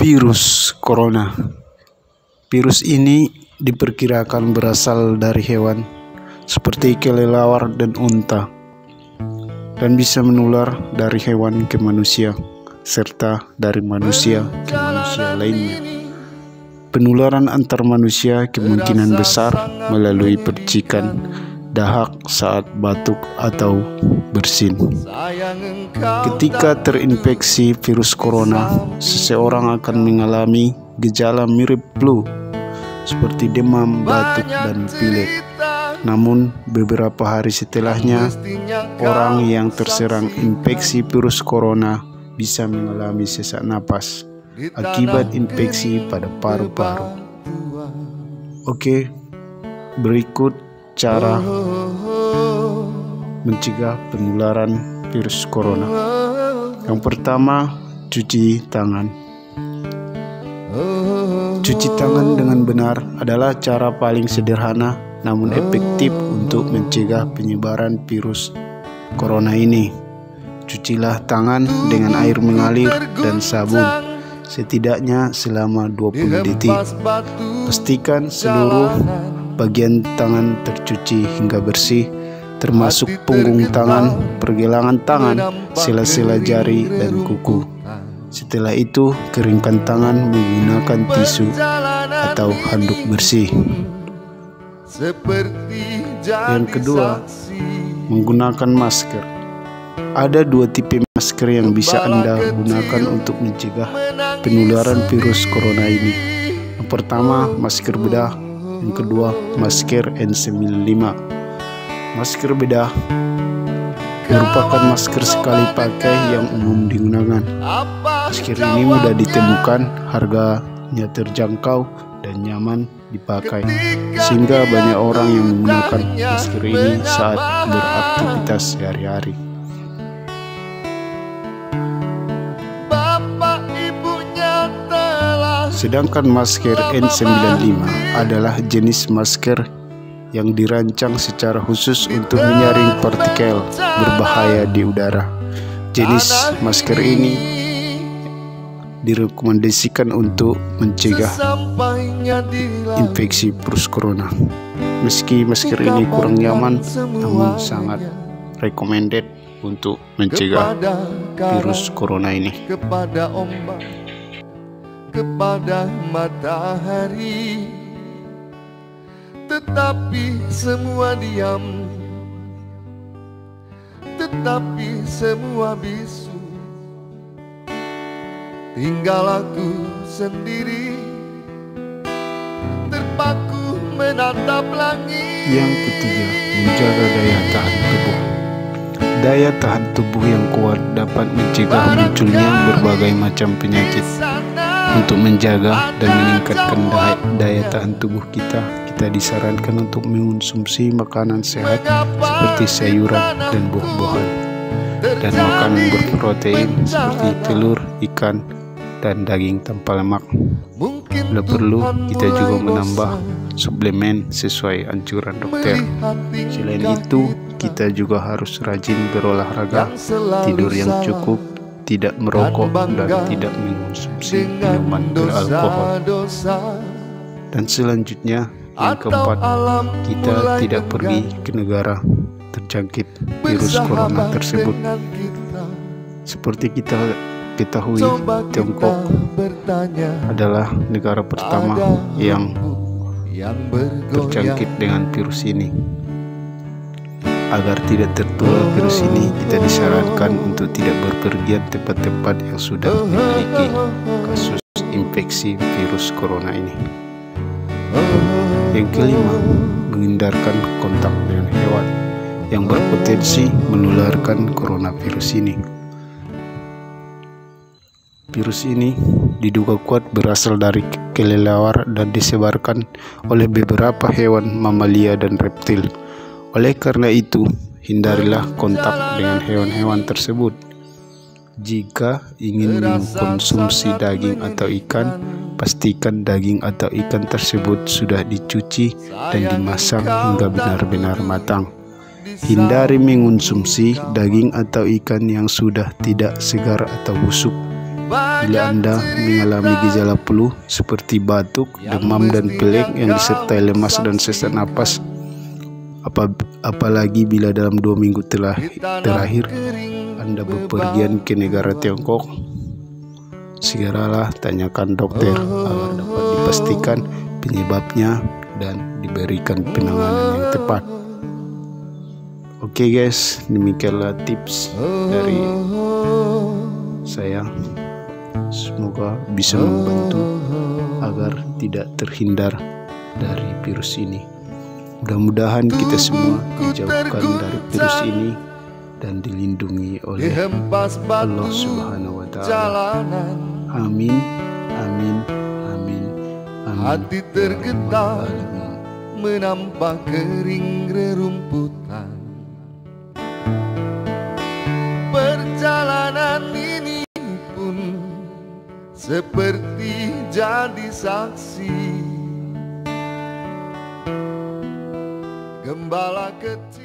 Virus corona. Virus ini diperkirakan berasal dari hewan seperti kelelawar dan unta, dan bisa menular dari hewan ke manusia, serta dari manusia ke manusia lainnya. Penularan antar manusia kemungkinan besar melalui percikan, dahak saat batuk atau bersin. Ketika terinfeksi virus corona, seseorang akan mengalami gejala mirip flu seperti demam, batuk, dan pilek. Namun beberapa hari setelahnya, orang yang terserang infeksi virus corona bisa mengalami sesak napas akibat infeksi pada paru-paru. Oke, berikut cara mencegah penularan virus corona. Yang pertama, cuci tangan. Cuci tangan dengan benar adalah cara paling sederhana namun efektif untuk mencegah penyebaran virus corona ini. Cucilah tangan dengan air mengalir dan sabun setidaknya selama 20 detik. Pastikan seluruh bagian tangan tercuci hingga bersih, termasuk punggung tangan, pergelangan tangan, sela-sela jari, dan kuku. Setelah itu, keringkan tangan menggunakan tisu atau handuk bersih. Yang kedua, menggunakan masker. Ada dua tipe masker yang bisa Anda gunakan untuk mencegah penularan virus corona ini. Yang pertama, masker bedah. Yang kedua, masker N95. Masker bedah merupakan masker sekali pakai yang umum digunakan. Masker ini mudah ditemukan, harganya terjangkau, dan nyaman dipakai, sehingga banyak orang yang menggunakan masker ini saat beraktivitas sehari-hari. Sedangkan masker N95 adalah jenis masker yang dirancang secara khusus untuk menyaring partikel berbahaya di udara. Jenis masker ini direkomendasikan untuk mencegah infeksi virus corona. Meski masker ini kurang nyaman, namun sangat recommended untuk mencegah virus corona ini. Kepada matahari, tetapi semua diam, tetapi semua bisu. Tinggal aku sendiri, terpaku menatap langit. Yang ketiga, menjaga daya tahan tubuh. Daya tahan tubuh yang kuat dapat mencegah munculnya berbagai macam penyakit. Untuk menjaga dan meningkatkan daya tahan tubuh kita disarankan untuk mengonsumsi makanan sehat seperti sayuran dan buah-buahan, dan makanan berprotein seperti telur, ikan, dan daging tanpa lemak. Bila perlu, kita juga menambah suplemen sesuai anjuran dokter. Selain itu, kita juga harus rajin berolahraga, tidur yang cukup, tidak merokok, dan tidak mengonsumsi minuman beralkohol. Dan selanjutnya, yang keempat, kita tidak pergi ke negara terjangkit virus corona tersebut. Seperti kita ketahui, Tiongkok adalah negara pertama yang terjangkit dengan virus ini. Agar tidak tertular virus ini, kita disarankan untuk tidak berpergian tempat-tempat yang sudah memiliki kasus infeksi virus corona ini. Yang kelima, menghindarkan kontak dengan hewan yang berpotensi menularkan coronavirus ini. Virus ini diduga kuat berasal dari kelelawar dan disebarkan oleh beberapa hewan mamalia dan reptil. Oleh karena itu, hindarilah kontak dengan hewan-hewan tersebut. Jika ingin mengkonsumsi daging atau ikan, pastikan daging atau ikan tersebut sudah dicuci dan dimasak hingga benar-benar matang. Hindari mengonsumsi daging atau ikan yang sudah tidak segar atau busuk, Bila Anda mengalami gejala flu seperti batuk, demam, dan pilek yang disertai lemas dan sesak napas, apalagi bila dalam 2 minggu terakhir Anda bepergian ke negara Tiongkok, segeralah tanyakan dokter agar dapat dipastikan penyebabnya dan diberikan penanganan yang tepat. Oke guys, demikianlah tips dari saya. Semoga bisa membantu agar tidak terhindar dari virus ini. Mudah-mudahan kita semua dijauhkan dari virus ini dan dilindungi oleh Allah Subhanahu wa Ta'ala. Amin, amin, amin, amin. Hati tergetar menampak kering rerumputan. Perjalanan ini pun seperti jadi saksi gembala kecil.